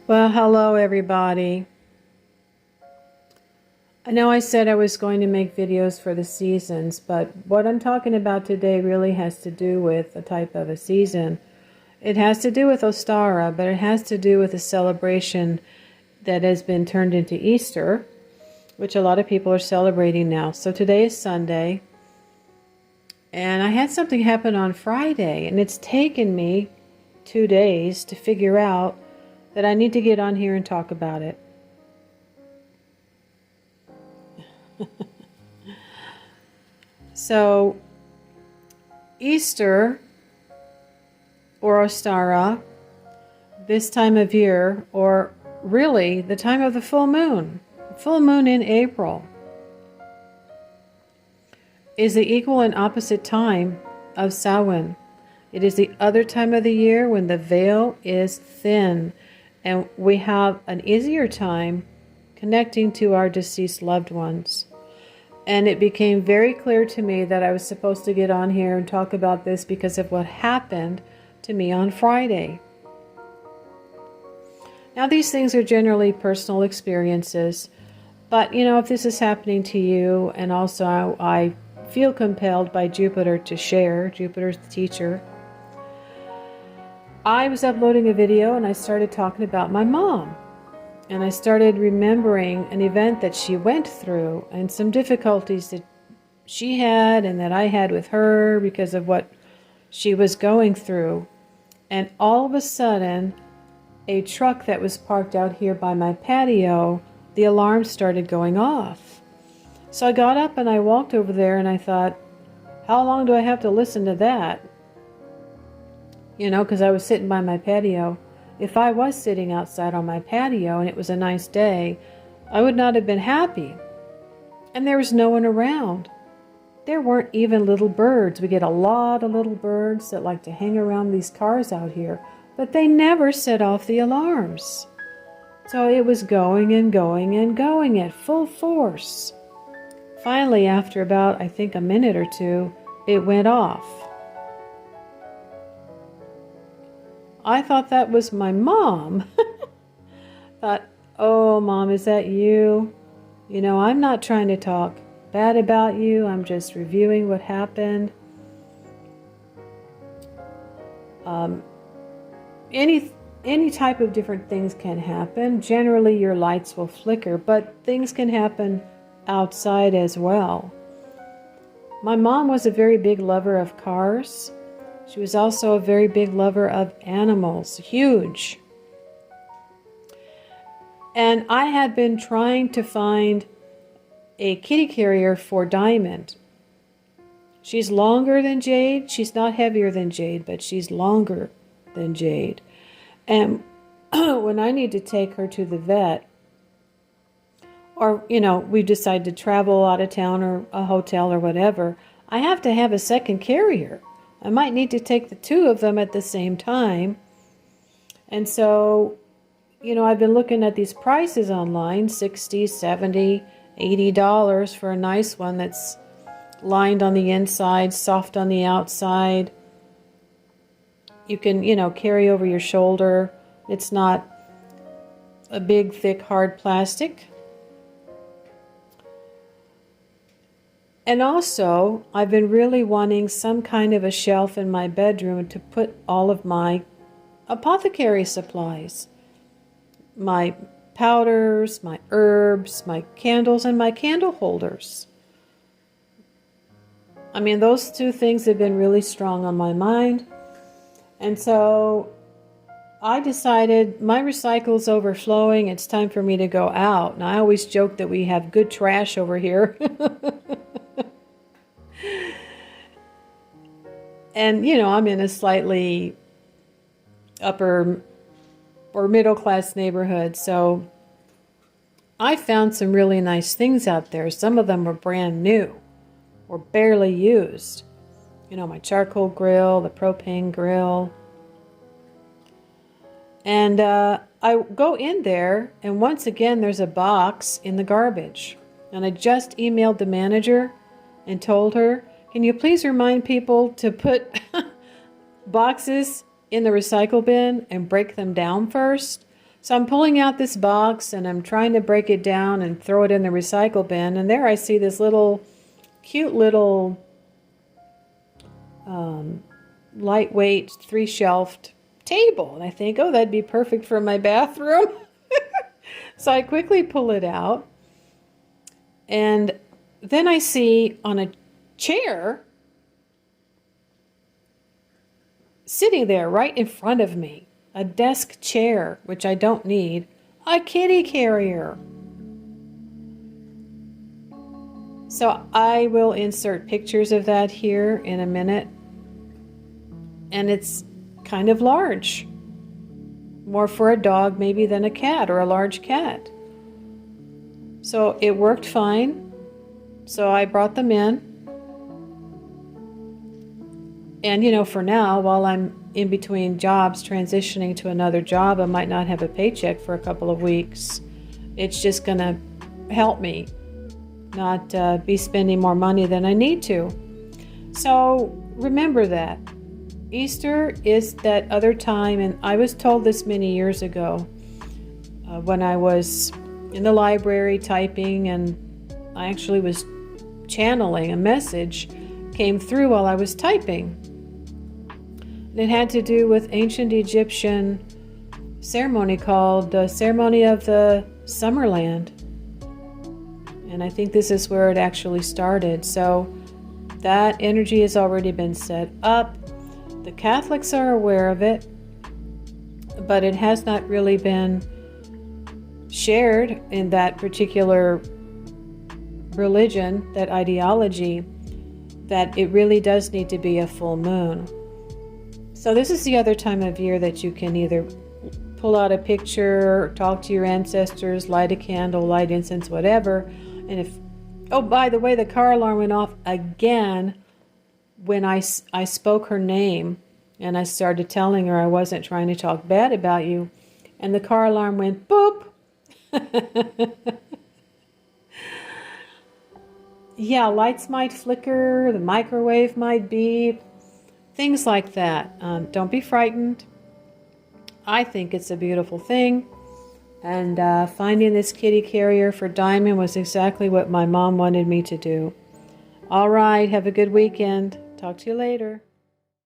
Well, hello everybody. I know I said I was going to make videos for the seasons, but what I'm talking about today really has to do with a type of a season. It has to do with Aestara, but it has to do with a celebration that has been turned into Easter, which a lot of people are celebrating now. So today is Sunday, and I had something happen on Friday, and it's taken me 2 days to figure out that I need to get on here and talk about it. So, Easter, or Aestara, this time of year, or really the time of the full moon in April, is the equal and opposite time of Samhain. It is the other time of the year when the veil is thin, and we have an easier time connecting to our deceased loved ones. And it became very clear to me that I was supposed to get on here and talk about this because of what happened to me on Friday. Now, these things are generally personal experiences, but if this is happening to you, and also I feel compelled by Jupiter to share, Jupiter's the teacher. I was uploading a video and I started talking about my mom. And I started remembering an event that she went through and some difficulties that she had and that I had with her because of what she was going through. And all of a sudden, a truck that was parked out here by my patio, the alarm started going off. So I got up and I walked over there and I thought, how long do I have to listen to that? Because I was sitting by my patio. If I was sitting outside on my patio and it was a nice day, I would not have been happy. And there was no one around. There weren't even little birds. We get a lot of little birds that like to hang around these cars out here, but they never set off the alarms. So it was going and going and going at full force. Finally, after about, I think, a minute or two, it went off. I thought that was my mom. Thought, oh, Mom, is that you? I'm not trying to talk bad about you. I'm just reviewing what happened. Any type of different things can happen. Generally, your lights will flicker, but things can happen outside as well. My mom was a very big lover of cars. She was also a very big lover of animals, huge. And I had been trying to find a kitty carrier for Diamond. She's longer than Jade. She's not heavier than Jade, but she's longer than Jade. And when I need to take her to the vet, or, we decide to travel out of town or a hotel or whatever, I have to have a second carrier. I might need to take the two of them at the same time. And so, I've been looking at these prices online, $60, $70, $80 for a nice one that's lined on the inside, soft on the outside. You can, carry over your shoulder. It's not a big, thick, hard plastic. And also, I've been really wanting some kind of a shelf in my bedroom to put all of my apothecary supplies. My powders, my herbs, my candles, and my candle holders. I mean, those two things have been really strong on my mind. And so I decided my recycle's overflowing. It's time for me to go out. And I always joke that we have good trash over here. And, I'm in a slightly upper or middle class neighborhood. So I found some really nice things out there. Some of them were brand new or barely used. My charcoal grill, the propane grill. And I go in there, and once again, there's a box in the garbage. And I just emailed the manager and told her, can you please remind people to put boxes in the recycle bin and break them down first So I'm pulling out this box and I'm trying to break it down and throw it in the recycle bin. And there I see this cute little lightweight 3-shelved table. And I think, oh, that'd be perfect for my bathroom. So I quickly pull it out. And then I see on a chair, sitting there right in front of me, a desk chair, which I don't need, a kitty carrier. So I will insert pictures of that here in a minute. And it's kind of large. More for a dog maybe than a cat or a large cat. So it worked fine. So I brought them in. And for now, while I'm in between jobs, transitioning to another job, I might not have a paycheck for a couple of weeks. It's just going to help me not be spending more money than I need to. So remember that. Easter is that other time, and I was told this many years ago when I was in the library typing, and I actually was channeling a message came through while I was typing. It had to do with ancient Egyptian ceremony called the Ceremony of the Summerland. And I think this is where it actually started. So that energy has already been set up. The Catholics are aware of it, but it has not really been shared in that particular religion, that ideology, that it really does need to be a full moon. So this is the other time of year that you can either pull out a picture, talk to your ancestors, light a candle, light incense, whatever. And oh, by the way, the car alarm went off again when I spoke her name and I started telling her I wasn't trying to talk bad about you. And the car alarm went boop. Yeah, lights might flicker, the microwave might beep. Things like that. Don't be frightened. I think it's a beautiful thing. And finding this kitty carrier for Diamond was exactly what my mom wanted me to do. All right, have a good weekend. Talk to you later.